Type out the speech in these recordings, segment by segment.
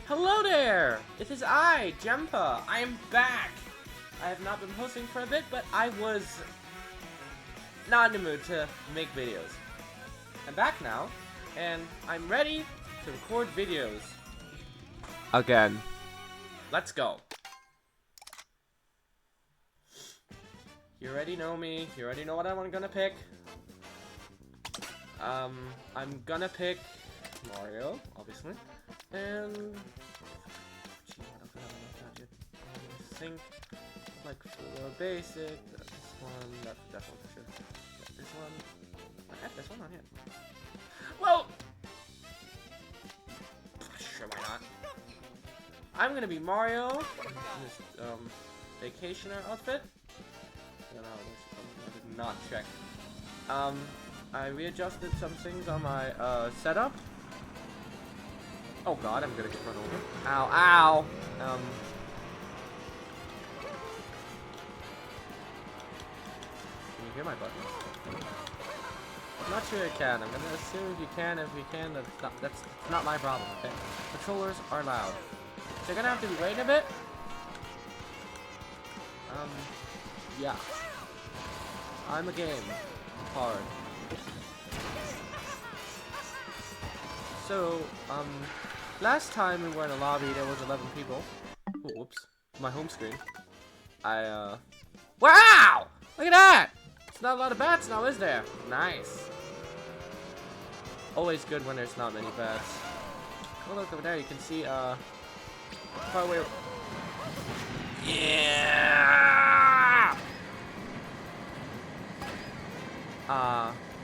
Hello there! It is I, Jempa. I am back. I have not been posting for a bit, but I was not in the mood to make videos. I'm back now, and I'm ready to record videos. Again. Let's go. You already know me. You already know what I'm gonna pick. I'm gonna pick Mario, obviously. And sync like full basic. This one, that one for sure. This one, I have this one on here. Well, sure, why not? I'm gonna be Mario in this vacationer outfit. I don't know, I did not check. I readjusted some things on my setup. Oh god, I'm gonna get run over. Ow, ow! Can you hear my button? I'm not sure you can. I'm gonna assume you can. If you can, that's not my problem, okay? Controllers are loud. So you're gonna have to be waiting a bit. Yeah. I'm a game. Hard. So, last time we were in a lobby, there was 11 people. Oh, whoops. My home screen. Wow! Look at that! It's not a lot of bats now, is there? Nice. Always good when there's not many bats. Oh, look over there, you can see, far away. Yeah!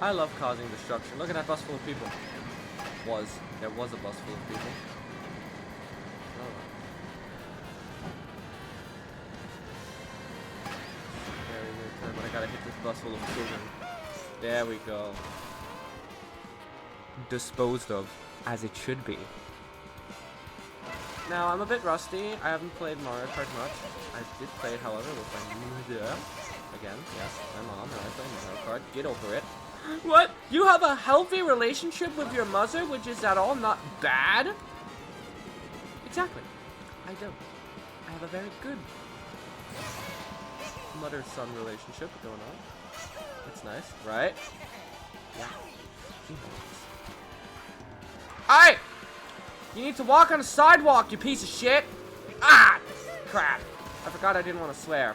I love causing destruction. Look at that bus full of people. There was a bus full of people. Oh. Very weird turn, but I gotta hit this bus full of children. There we go. Disposed of, as it should be. Now, I'm a bit rusty. I haven't played Mario Kart much. I did play it, however, with my mother. Again, yes, my mom and I play Mario Kart. Get over it. What? You have a healthy relationship with your mother, which is at all not bad? Exactly. I do. I have a very good mother-son relationship going on. It's nice, right? Yeah. She knows. Alright! You need to walk on the sidewalk, you piece of shit! Ah! Crap. I forgot I didn't want to swear.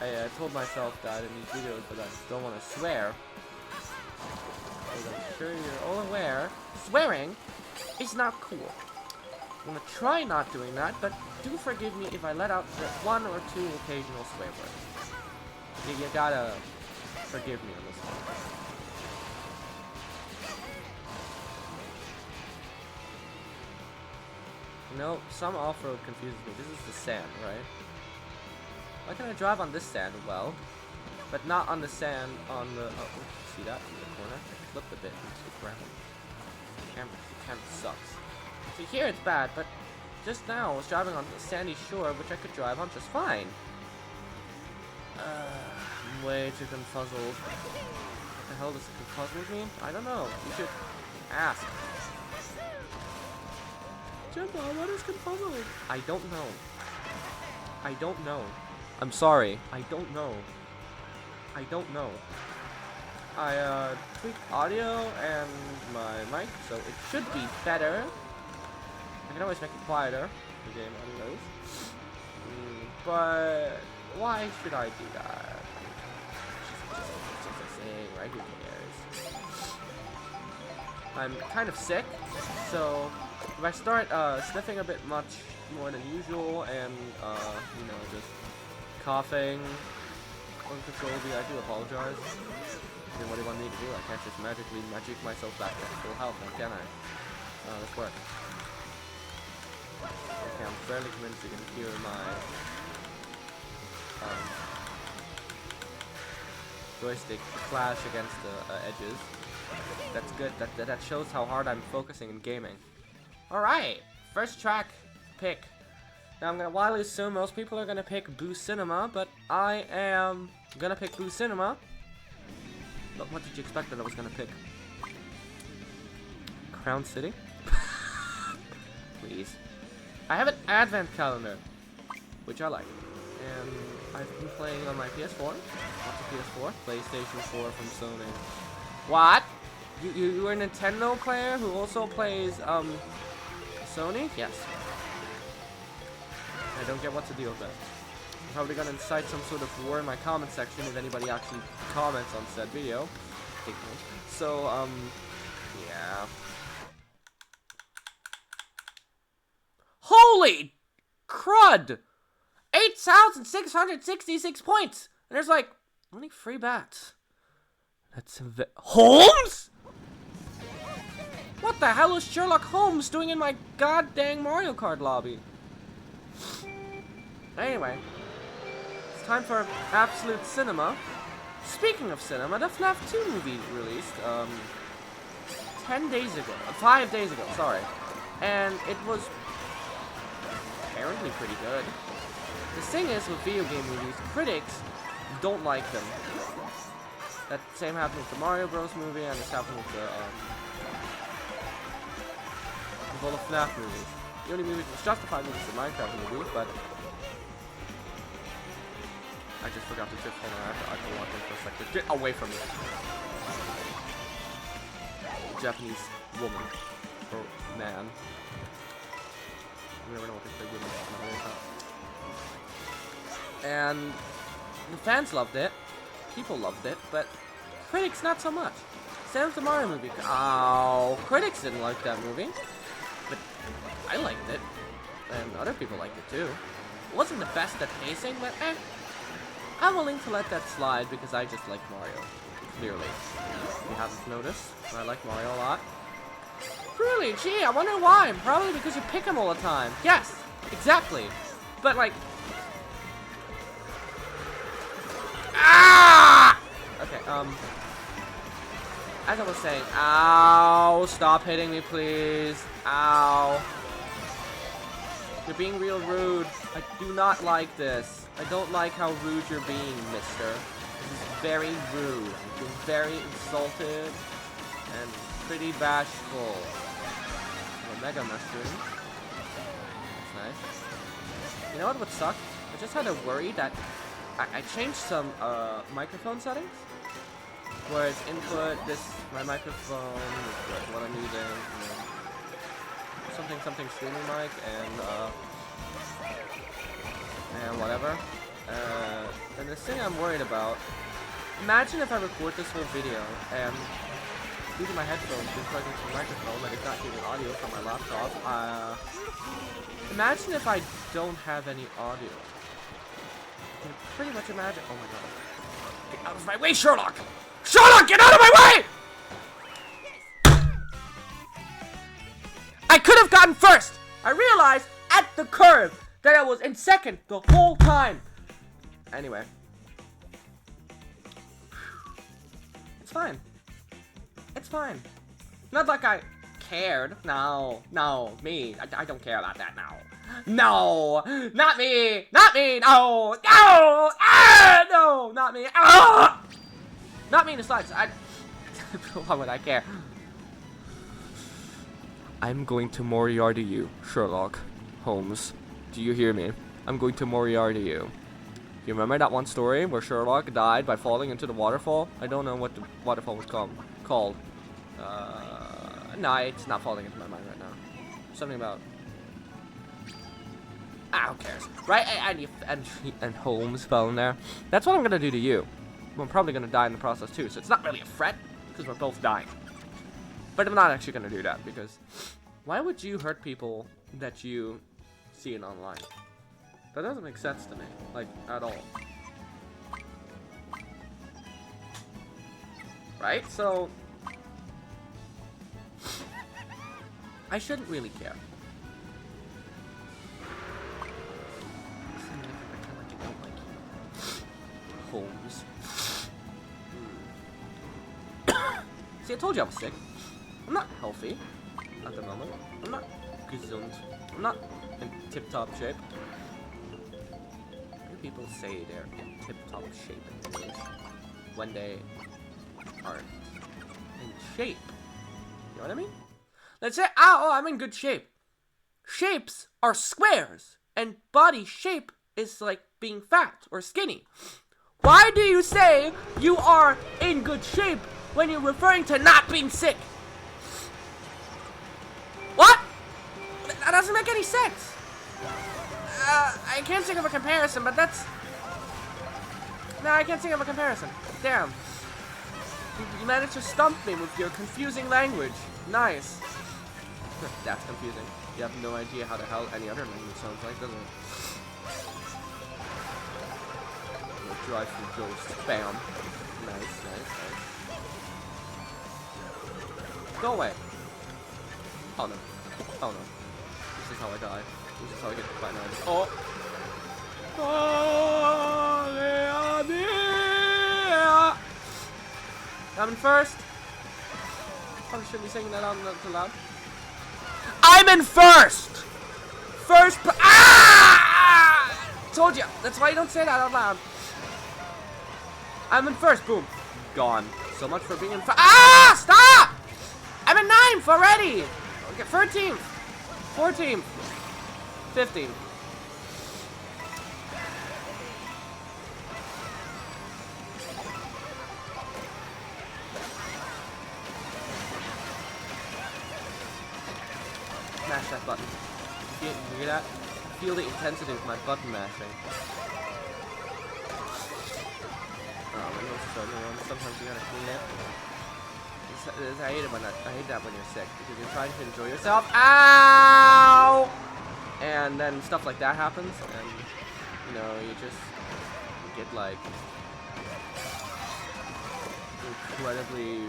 I told myself that in these videos that I don't want to swear. As I'm sure you're all aware, swearing is not cool. I'm gonna try not doing that, but do forgive me if I let out one or two occasional swear words. You gotta forgive me on this one. You know, some off-road confuses me. This is the sand, right? Why can I drive on this sand? Well, but not on the sand on the... Oh, see that in the corner? I flipped a bit into the ground. The camera sucks. See, here it's bad, but just now I was driving on the sandy shore, which I could drive on just fine. I'm way too confuzzled. What the hell does confuzzled mean? I don't know. You should ask. Jempa, what is confuzzled? I don't know. I don't know. I'm sorry. I don't know. I don't know. I tweaked audio and my mic, so it should be better. I can always make it quieter. The game audio knows. But why should I do that? Just a thing, right? Who cares? I'm kind of sick, so if I start sniffing a bit much more than usual and you know, just coughing uncontrollably, I do apologize. I mean, what do you want me to do? I can't just magically magic myself back to full health, now can I? This work. Okay, I'm fairly convinced you can hear my joystick clash against the edges. That's good. That shows how hard I'm focusing in gaming. Alright, first track pick. Now I'm gonna widely assume most people are gonna pick Boo Cinema, but I am gonna pick Boo Cinema. But what did you expect that I was gonna pick? Crown City? please. I have an advent calendar, which I like. And I've been playing on my PS4. Lots of PS4. PlayStation 4 from Sony. What? You're a Nintendo player who also plays, Sony? Yes. I don't get what to deal with that. I'm probably gonna incite some sort of war in my comment section if anybody actually comments on said video. So, yeah. Holy crud! 8,666 points! And there's like, only 3 bats. That's Holmes?! What the hell is Sherlock Holmes doing in my goddamn Mario Kart lobby? Anyway, it's time for absolute cinema. Speaking of cinema, the FNAF 2 movie released 5 days ago, sorry. And it was apparently pretty good. The thing is with video game movies, critics don't like them. That same happened with the Mario Bros. Movie, and this happened with all the FNAF movies. The only movie that was justified was the Minecraft movie, but I just forgot to shift. Hold on, I have to walk in for a second. Get away from me. Japanese woman. Or man. You never know what they say women are. And the fans loved it. People loved it, but critics not so much. Same with the Mario movie. Oh, critics didn't like that movie. But I liked it. And other people liked it too. It wasn't the best at pacing, but I'm willing to let that slide because I just like Mario. Clearly. If you haven't noticed, I like Mario a lot. Really? Gee, I wonder why. Probably because you pick him all the time. Yes, exactly. But like... Ah! Okay, as I was saying, ow, stop hitting me, please. Ow. You're being real rude. I do not like this. I don't like how rude you're being, mister. This is very rude. You're very insulted and pretty bashful. A mega mushroom. That's nice. You know what would suck? I just had a worry that I changed some microphone settings. Where it's input, my microphone, what I'm using, something streaming mic, and whatever. And the thing I'm worried about, imagine if I record this whole video and due to my headphones being plugged into the microphone and it's not giving audio from my laptop. Imagine if I don't have any audio. I can pretty much imagine. Oh my god! Get out of my way, Sherlock! Sherlock, get out of my way! I could have gotten first! I realized at the curve that I was in second the whole time. Anyway. It's fine. It's fine. Not like I cared. No, me. I don't care about that now. No, not me. Not me. No, no, not me. Ah! Not me in the slides. Why would I care? I'm going to Moriarty you, Sherlock Holmes. Do you hear me? I'm going to Moriarty you. You remember that one story where Sherlock died by falling into the waterfall? I don't know what the waterfall was called. No, it's not falling into my mind right now. Something about... who cares? Right? And Holmes fell in there. That's what I'm gonna do to you. I'm probably gonna die in the process too, so it's not really a threat, because we're both dying. But I'm not actually gonna do that, because... Why would you hurt people that you see it online? That doesn't make sense to me, like, at all. Right? So... I shouldn't really care. Holmes. See, I told you I was sick. I'm not healthy at the moment. I'm not gesund. I'm not in tip-top shape. Many people say they're in tip-top shape when they aren't in shape. You know what I mean? Let's say, oh, I'm in good shape. shapes are squares, and body shape is like being fat or skinny. Why do you say you are in good shape when you're referring to not being sick? What? That doesn't make any sense. I can't think of a comparison, but that's... No, I can't think of a comparison. Damn. You managed to stump me with your confusing language. Nice. That's confusing. You have no idea how the hell any other language sounds like, does it? Drive through ghost. Bam. Nice. Go away. Oh no. Oh no. This is how I die. This is how I get hit by knives. Oh! I'm in first. Probably shouldn't be singing that out too loud. I'm in first! Ah! Told you. That's why you don't say that out loud. I'm in first. Boom. Gone. So much for being in first. Ah! Stop! I'm in 9th already. Okay, 13th. 14th. 15th. Smash that button. You hear that? Feel the intensity of my button mashing. Oh, my nose is starting to run. Sometimes you gotta clean it. I hate that when you're sick because you're trying to enjoy yourself. Ow! And then stuff like that happens, and you know you get like incredibly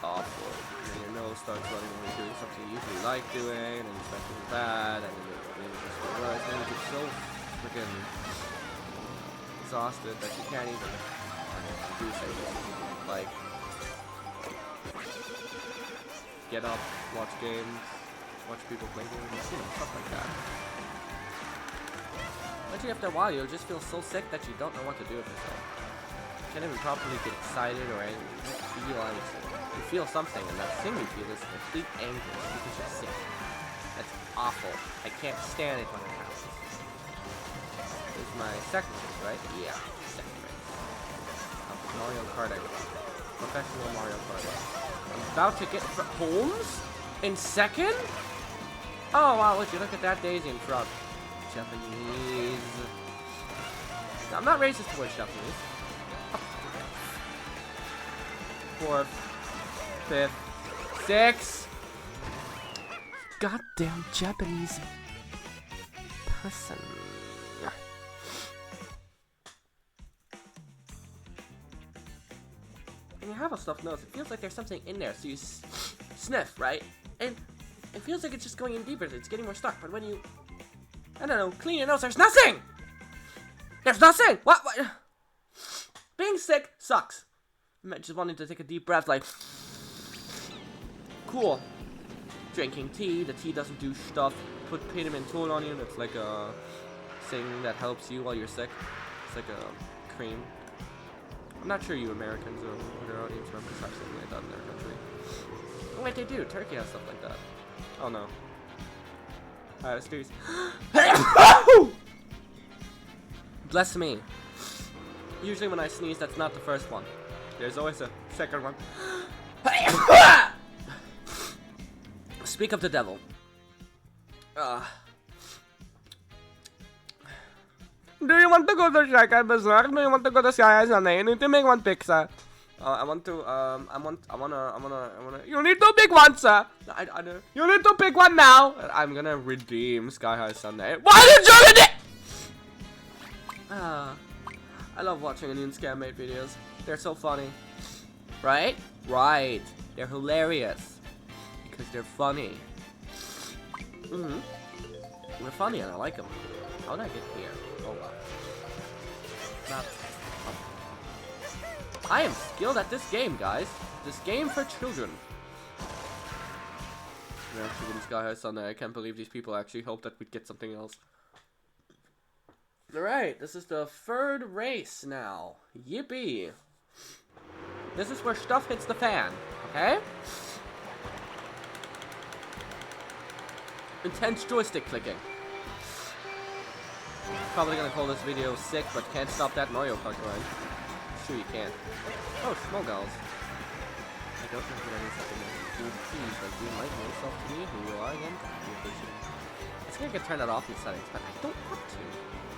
awful. And then your nose starts running when you're doing something you usually like doing, and you start feeling bad, and then you just get worse. And you get so freaking exhausted that you can't even do things like get up, watch games, watch people play games, you know, stuff like that. Eventually, after a while, you'll just feel so sick that you don't know what to do with yourself. You can't even properly get excited or anything. You just feel anything. You feel something, and that thing you feel is complete anger because you're sick. That's awful. I can't stand it when it happens. This is my second race, right? Yeah, second race. Mario Kart, professional Mario Kart. I'm about to get Holmes in second? Oh wow, would you look at that daisy in front. Japanese. No, I'm not racist towards Japanese. Fourth, fifth, sixth. Goddamn Japanese person. When you have a stuffed nose, it feels like there's something in there, so you sniff, right? And it feels like it's just going in deeper, it's getting more stuck, but when you, I don't know, clean your nose, there's nothing! There's nothing! What? Being sick sucks. I just wanted to take a deep breath, like, cool. Drinking tea, the tea doesn't do stuff. Put pentamentol on you, that's like a thing that helps you while you're sick. It's like a cream. I'm not sure you Americans or their audience members have something like that in their country. Oh wait, they do. Turkey has stuff like that. Oh no. Alright, let's do this. Bless me. Usually when I sneeze, that's not the first one. There's always a second one. Speak of the devil. Do you want to go to Shaker Bazaar? Do you want to go to Sky Sunday? You need to make one pick, sir. I wanna. You need to pick one, sir. I don't. You need to pick one now. I'm gonna redeem Sky High Sunday. Why did you redeem? I love watching Onion Scam mate videos. They're so funny, right? Right. They're hilarious because they're funny. They're funny and I like them. How did I get here? Oh wow. Not. I am skilled at this game, guys. This game for children. We're actually getting Sky High Sunday. I can't believe these people actually hoped that we'd get something else. Alright, this is the third race now. Yippee. This is where stuff hits the fan, okay? intense joystick clicking. Probably gonna call this video sick, but can't stop that Mario Kart grind. Sure you can. Oh, small girls. I don't know what any something is. Dude, please, like, you might know yourself to me, who you are again. I think I could turn that off in settings, but I don't want to.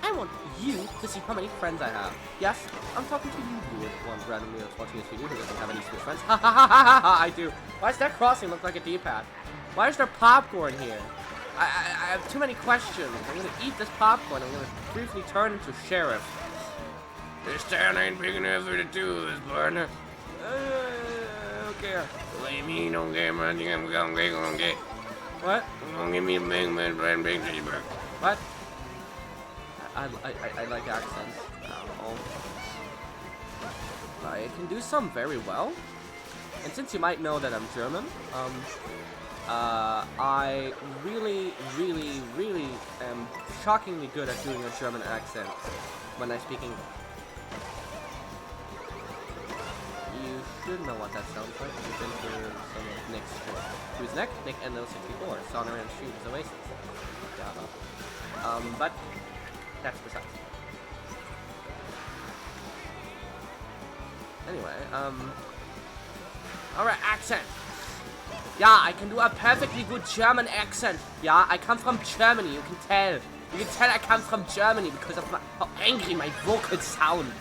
I want you to see how many friends I have. Yes, I'm talking to you, weird one randomly that's watching this video who doesn't have any Switch friends. Ha ha ha ha ha! I do. Why does that crossing look like a D-pad? Why is there popcorn here? I have too many questions. I'm gonna eat this popcorn. I'm gonna briefly turn into sheriff. This town ain't big enough for the two of us, partner. Okay. Believe me, don't get money. I'm gonna get. What? Don't give me a big man, big cheeseburger. What? I like accents. I can do some very well. And since you might know that I'm German, I really am shockingly good at doing a German accent when I speak English. You should know what that sounds like if you've been to some of Nick's stream. Who's Nick? Nick NO64, Sonar and Streams Oasis. Yeah. But that's besides. Anyway, alright, accent. Yeah, I can do a perfectly good German accent. Yeah, I come from Germany, you can tell. You can tell I come from Germany because of how angry my vocals sound.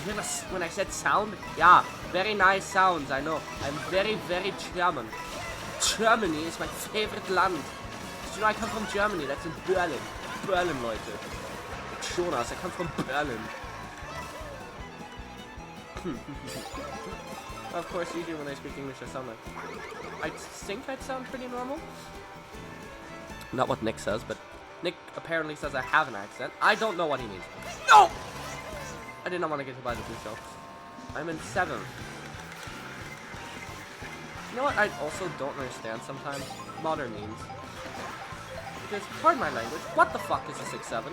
You hear when I said sound? Yeah, very nice sounds, I know. I'm very German. Germany is my favorite land. Did you know I come from Germany? That's in Berlin. Berlin, Leute. Jonas, I come from Berlin. Of course, usually when I speak English, I sound like... I think I'd sound pretty normal. Not what Nick says, but Nick apparently says I have an accent. I don't know what he means. No! I did not want to get hit by the blue shell. I'm in 7th. You know what I also don't understand sometimes? Modern means. Because, pardon my language, what the fuck is a 6-7?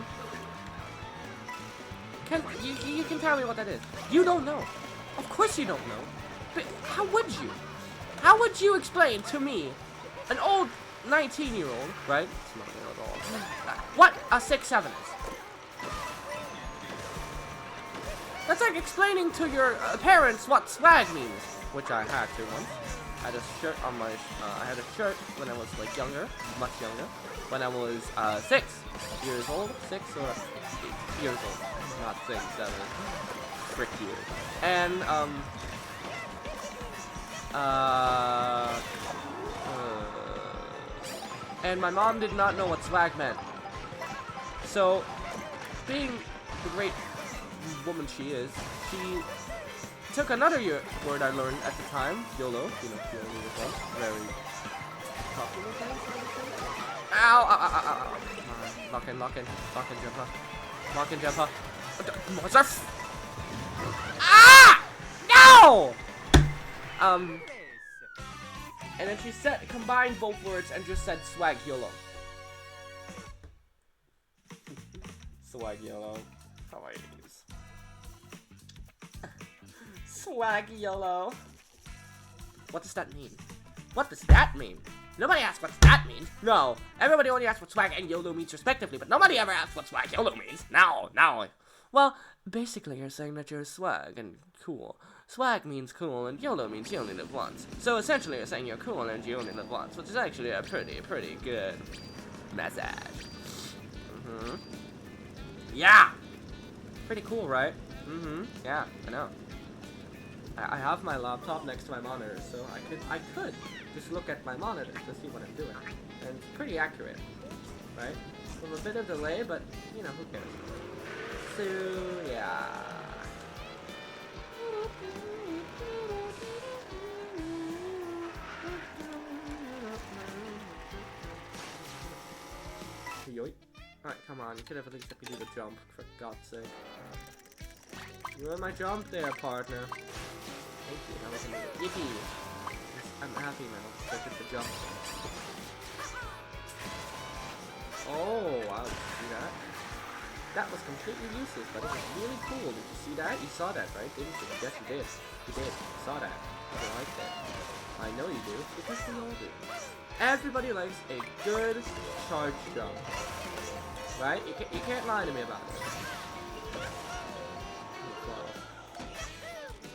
You can tell me what that is. You don't know. Of course you don't know. But how would you? How would you explain to me, an old 19-year-old, right? It's not old. What a 6-7 is? That's like explaining to your parents what swag means, which I had to once. I had a shirt on my. I had a shirt when I was like younger, much younger, when I was 6 years old, 6 or 8 years old, not 6, 7. Frick you. And and my mom did not know what swag meant. So, being the great woman she is, she took another word I learned at the time, YOLO. You know, YOLO was very popular thing. Ow! Ow! Ow! Ow! Ow! Lock in, Jempa. Lock in, Jempa. Monster! Ah! No! And then she combined both words and just said swag YOLO. Swag YOLO. How I use. Swag YOLO. What does that mean? What does that mean? Nobody asks what that means. No. Everybody only asks what swag and YOLO means respectively, but nobody ever asks what swag YOLO means. No. Well, basically you're saying that you're swag and cool. Swag means cool and YOLO means you only live once. So essentially you're saying you're cool and you only live once, which is actually a pretty good message. Yeah! Pretty cool, right? Yeah, I know. I have my laptop next to my monitor, so I could just look at my monitor to see what I'm doing. And it's pretty accurate, right? With a bit of delay, but, you know, who cares? So, yeah. Yoink. Alright, come on, you could have at least let me do the jump, for God's sake. You want my jump there, partner. Thank you, now we can do it. Yippee! I'm happy now, so I did the jump. Oh, wow, did you see that? That was completely useless, but it was really cool. Did you see that? You saw that, right? Didn't you? Yes, you did. You did. You saw that. You liked it. I know you do, because we all do. Everybody likes a good charge jump. Right? You can't lie to me about it.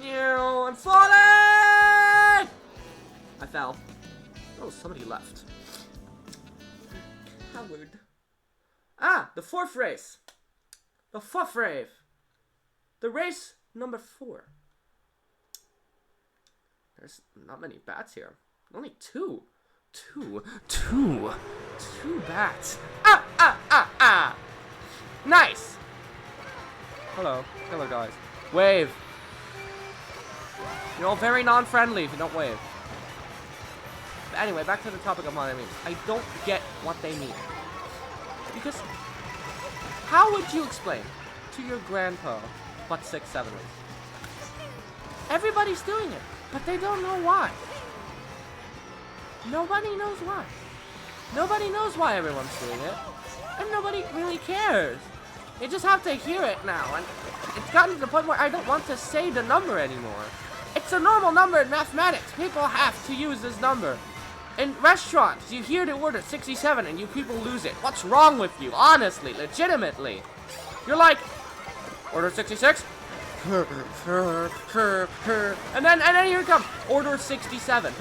No, I'm falling! I fell. Oh, somebody left. Coward. Ah, the fourth race. The fourth race. The race number 4. There's not many bats here. Only 2. Two bats. Ah! Nice! Hello guys. Wave. You're all very non-friendly if you don't wave. But anyway, back to the topic of what I mean. I don't get what they mean. Because, how would you explain to your grandpa what 6-7 is? Everybody's doing it, but they don't know why. Nobody knows why. Nobody knows why everyone's doing it. And nobody really cares. You just have to hear it now. And it's gotten to the point where I don't want to say the number anymore. It's a normal number in mathematics. People have to use this number. In restaurants, you hear the word 67 and you people lose it. What's wrong with you? Honestly, legitimately. You're like, order 66? And then here it comes, order 67.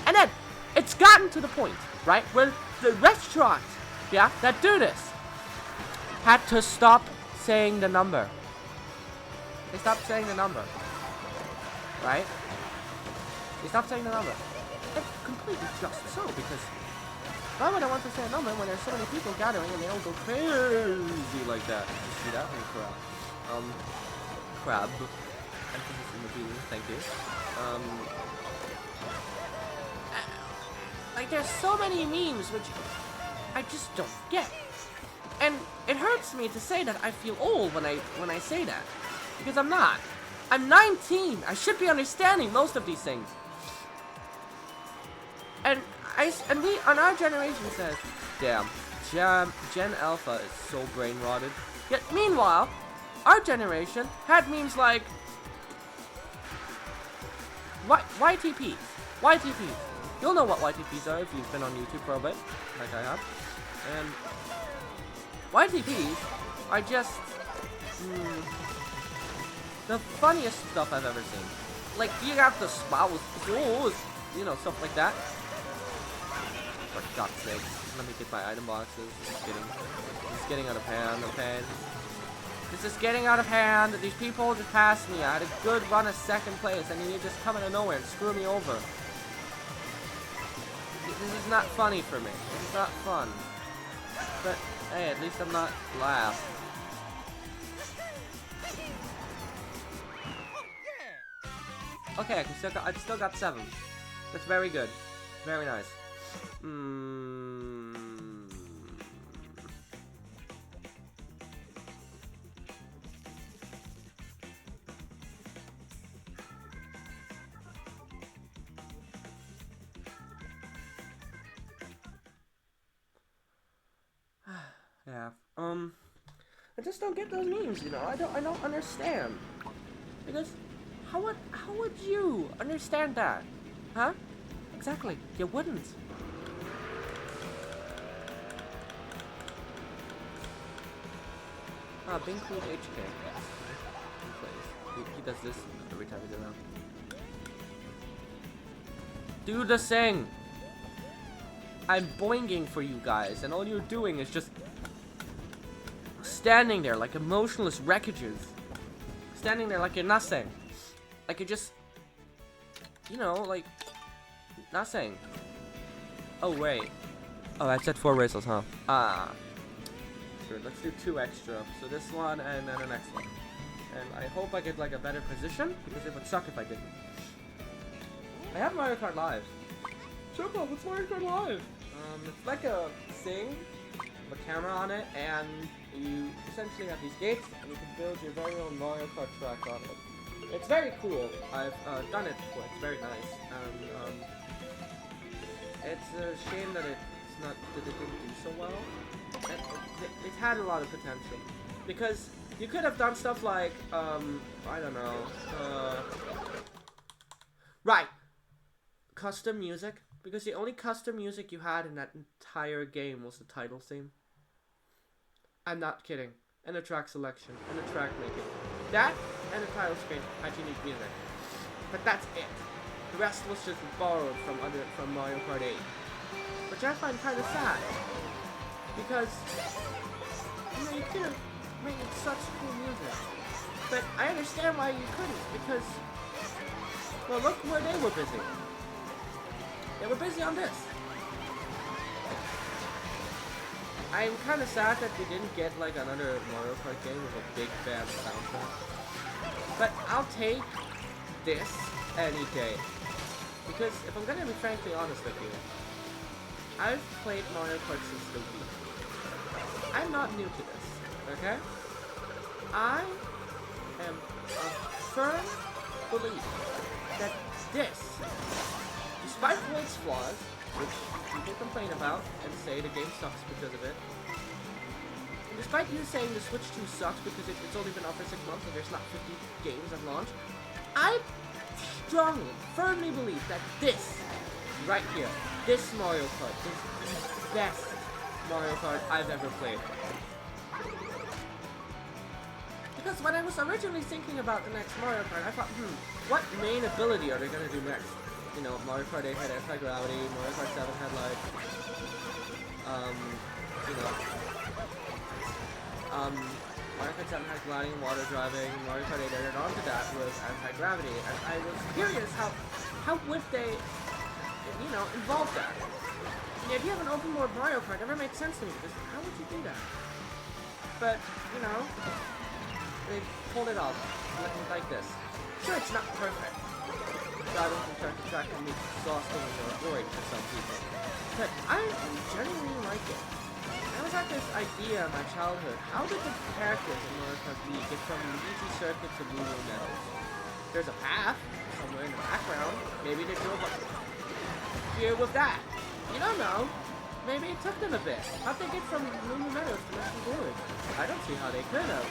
And then, it's gotten to the point, right, where the restaurants, that do this, had to stop saying the number. They stopped saying the number. Right? They stopped saying the number. It's completely just so, because why would I want to say a number when there's so many people gathering and they all go crazy like that? You see that? Crab. Emphasis in the B, thank you. Like, there's so many memes which I just don't get. And it hurts me to say that I feel old when I say that. Because I'm not. I'm 19. I should be understanding most of these things. And we on our generation says, damn, Gen Alpha is so brain rotted. Yet meanwhile, our generation had memes like YTPs. YTPs. You'll know what YTPs are if you've been on YouTube for a bit, like I have. And YTPs are just the funniest stuff I've ever seen. Like, you got the smiles, you know, stuff like that. For God's sake, let me get my item boxes. This is getting out of hand, okay? This is getting out of hand. These people just passed me. I had a good run of second place, and you just come out of nowhere and screw me over. This is not funny for me. This is not fun. But hey, at least I'm not last. Okay, I still got 7. That's very good. Very nice. Yeah. I just don't get those memes, you know. I don't understand. Because how would you understand that? Huh? Exactly. You wouldn't. Bing Cool HK. He does this every time we go around. Do the thing! I'm boinging for you guys, and all you're doing is just standing there like emotionless wreckages. Standing there like you're nothing. Like you're just, you know, like nothing. Oh, wait. Oh, I said 4 races, huh? Sure, let's do 2 extra. So this one and then the next one. And I hope I get like a better position, because it would suck if I didn't. I have Mario Kart Live. Jempa, what's Mario Kart Live? It's like a thing with a camera on it, and you essentially have these gates, and you can build your very own Mario Kart track on it. It's very cool. I've done it before. It's very nice. And it's a shame that it didn't do so well. It had a lot of potential, because you could have done stuff like I don't know. Right. custom music? Because the only custom music you had in that entire game was the title theme. I'm not kidding. And the track selection, and the track making. That, and the title screen had unique music. But that's it. The rest was just borrowed from Mario Kart 8. Which I find kind of sad. Because, you know, you could have made such cool music. But I understand why you couldn't, because, well, look where they were busy. They were busy on this. I'm kind of sad that we didn't get, like, another Mario Kart game with a big bad soundtrack. But I'll take this any day. Because, if I'm gonna be frankly honest with you, I've played Mario Kart since the Wii. I'm not new to this, okay? I am a firm believer that this, despite all its flaws, which people complain about and say the game sucks because of it, and despite you saying the Switch 2 sucks because it's only been out for 6 months and there's not 50 games at launch, I strongly, firmly believe that this, right here, this Mario Kart is the best Mario Kart I've ever played. Because when I was originally thinking about the next Mario Kart, I thought, what main ability are they going to do next? You know, Mario Kart 8 had anti-gravity, Mario Kart 7 had like, Mario Kart 7 had gliding, water driving, Mario Kart 8 added on to that was anti-gravity, and I was curious how would they, you know, involve that? The idea of an open world Mario Kart never made sense to me, because how would you do that? But, you know, they pulled it off, like this. Sure, it's not perfect. Driving from track to track can be exhausting or boring for some people. But I genuinely like it. I always had this idea in my childhood. How did the characters in Mario Kart Wii get from easy circuit to blue medals? There's a path somewhere in the background. Maybe they drove up here with that. You don't know. Maybe it took them a bit. How'd they get from blue medals to Russian Gorge? I don't see how they could have.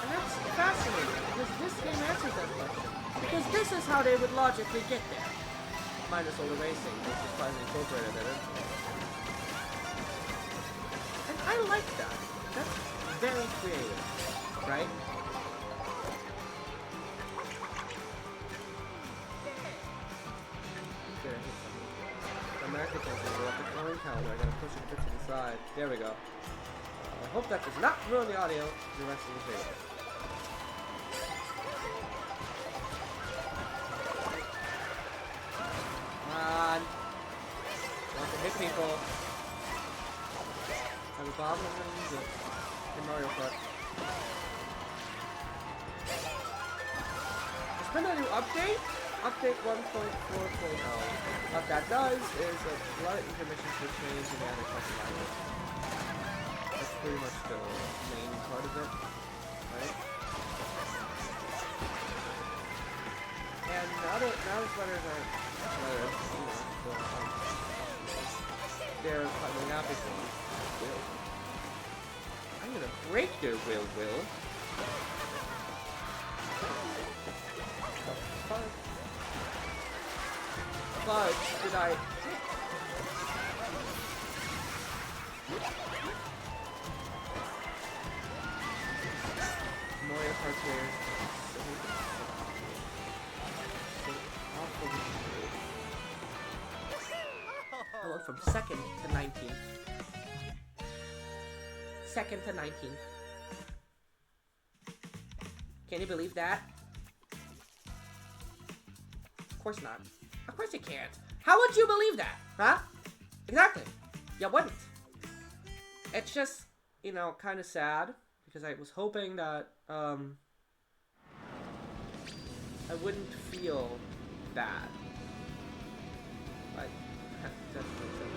And that's fascinating, because this game answers that question. Because this is how they would logically get there. Minus all the racing, which is finally incorporated in it. And I like that. That's very creative, right? Okay, I hit something. The American pencil will have the clone counter. I gotta push it a bit to the side. There we go. I hope that does not ruin the audio for the rest of the video. Want to hit people. Have a bomb in Mario Kart. There's been a new update. Update 1.4.0. What that does is a lot of information for change in the other language. That's pretty much the main part of it, right? And now the sweaters are they're coming up with will. I'm gonna break their will. Fudge, did I? Mario Kart players. I went from 2nd to 19th. 2nd to 19th. Can you believe that? Of course not. Of course you can't. How would you believe that? Huh? Exactly. You wouldn't. It's just, you know, kind of sad. Because I was hoping that, I wouldn't feel bad. Like, that makes sense.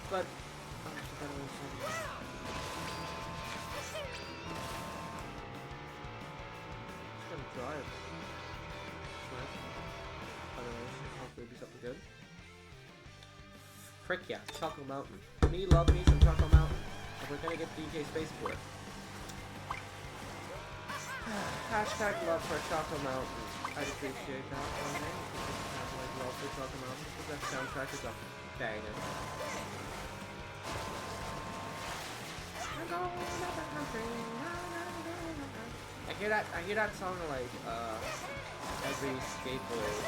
But, just gonna drive. Hopefully it'll be something good. Frick yeah, Choco Mountain. Me love me some Choco Mountain. And we're gonna get DK Space for it. Hashtag love for Choco Mountain. I'd appreciate that. Okay. Hashtag love for Choco Mountain. Because that soundtrack is a banger. I hear that song like every skateboard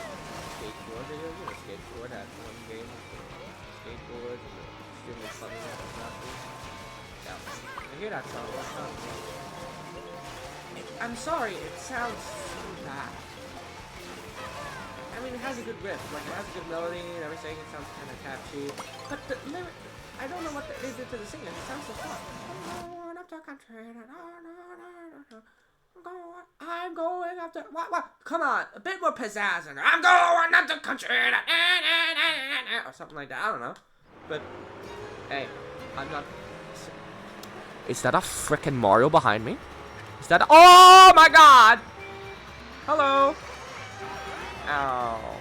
video, you know, skateboard that one game, skateboard, extremely funny. Yeah, I hear that song. I'm sorry, it sounds so bad. I mean, it has a good riff, like it has a good melody and everything. It sounds kind of catchy, but the lyric, I don't know what they did to the singer. It sounds so fun. I'm going up to what? Come on, a bit more pizzazz in there. I'm going up the country, or something like that. I don't know, but hey, I'm not. Is that a frickin' Mario behind me? Is that? Oh my God! Hello. Ow.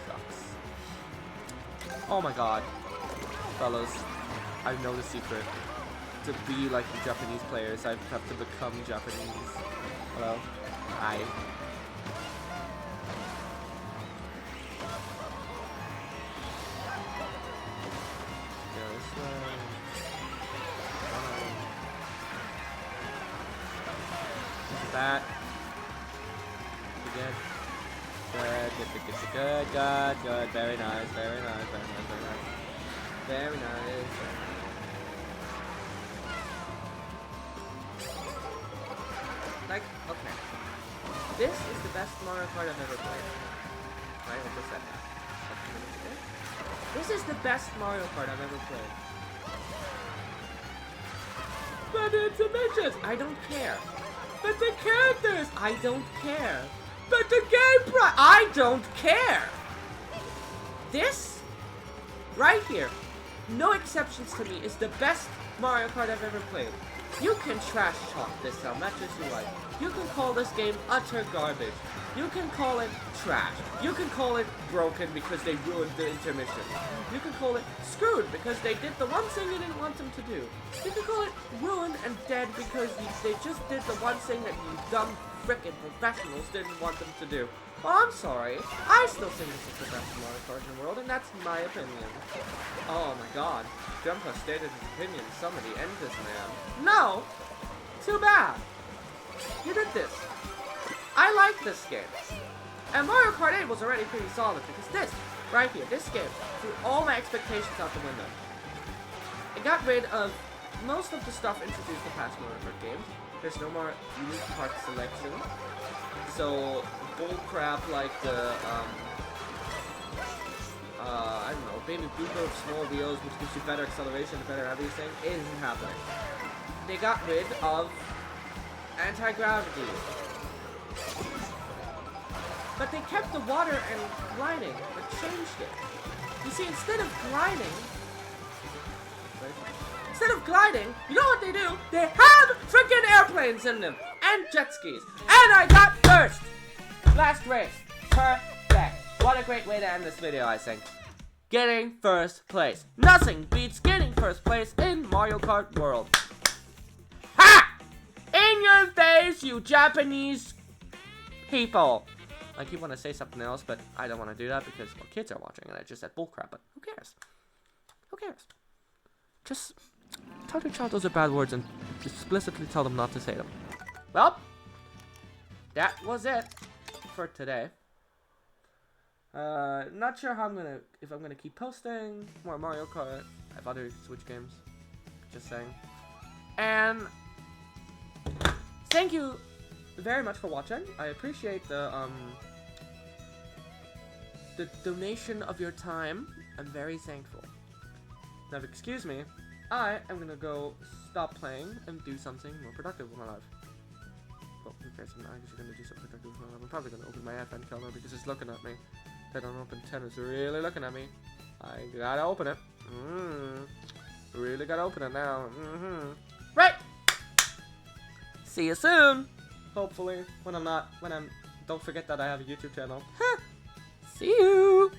Sucks. Oh my God, fellas, I know the secret. To be like the Japanese players, I have to become Japanese. Hello? Hi. Go this way. Look at that. Good. Good. Very nice. Very nice. Like, okay. This is the best Mario Kart I've ever played. Right? I just said that. This is the best Mario Kart I've ever played. But it's images! I don't care. But the characters! I don't care. But the gameplay! I don't care! This, right here, no exceptions to me, is the best Mario Kart I've ever played. You can trash talk this how much as you like. You can call this game utter garbage. You can call it trash. You can call it broken because they ruined the intermission. You can call it screwed because they did the one thing you didn't want them to do. You can call it ruined and dead because they just did the one thing that you dumb frickin' professionals didn't want them to do. Well, I'm sorry. I still think this is the best Mario Kart in the world, and that's my opinion. Oh my God. Jempa stated his opinion. Somebody end this man. No! Too bad. You did this. I like this game. And Mario Kart 8 was already pretty solid because this, right here, this game, threw all my expectations out the window. It got rid of most of the stuff introduced in past Mario Kart games. There's no more unique part selection. So, bullcrap like the, I don't know, baby blooper of small wheels, which gives you better acceleration and better everything, isn't happening. They got rid of anti-gravity. But they kept the water and gliding, but changed it. You see, instead of gliding, you know what they do? They have freaking airplanes in them, and jet skis. And I got first! Last race. Perfect. What a great way to end this video, I think. Getting first place. Nothing beats getting first place in Mario Kart World. Ha! In your face, you Japanese people. I keep wanting to say something else, but I don't want to do that because well, kids are watching and I just said bullcrap, but who cares? Who cares? Just tell your child those are bad words and explicitly tell them not to say them. Well, that was it for today. Not sure how if I'm gonna keep posting more Mario Kart. I have other Switch games. Just saying. And thank you very much for watching. I appreciate the donation of your time. I'm very thankful. Now, excuse me, I am gonna go stop playing and do something more productive with my life. Well, who cares? I'm actually gonna do something productive with my life. I'm probably gonna open my FN camera because it's looking at me. That unopened tent is really looking at me. I gotta open it. Really gotta open it now. Right. See you soon. Hopefully, when I'm, don't forget that I have a YouTube channel. See you!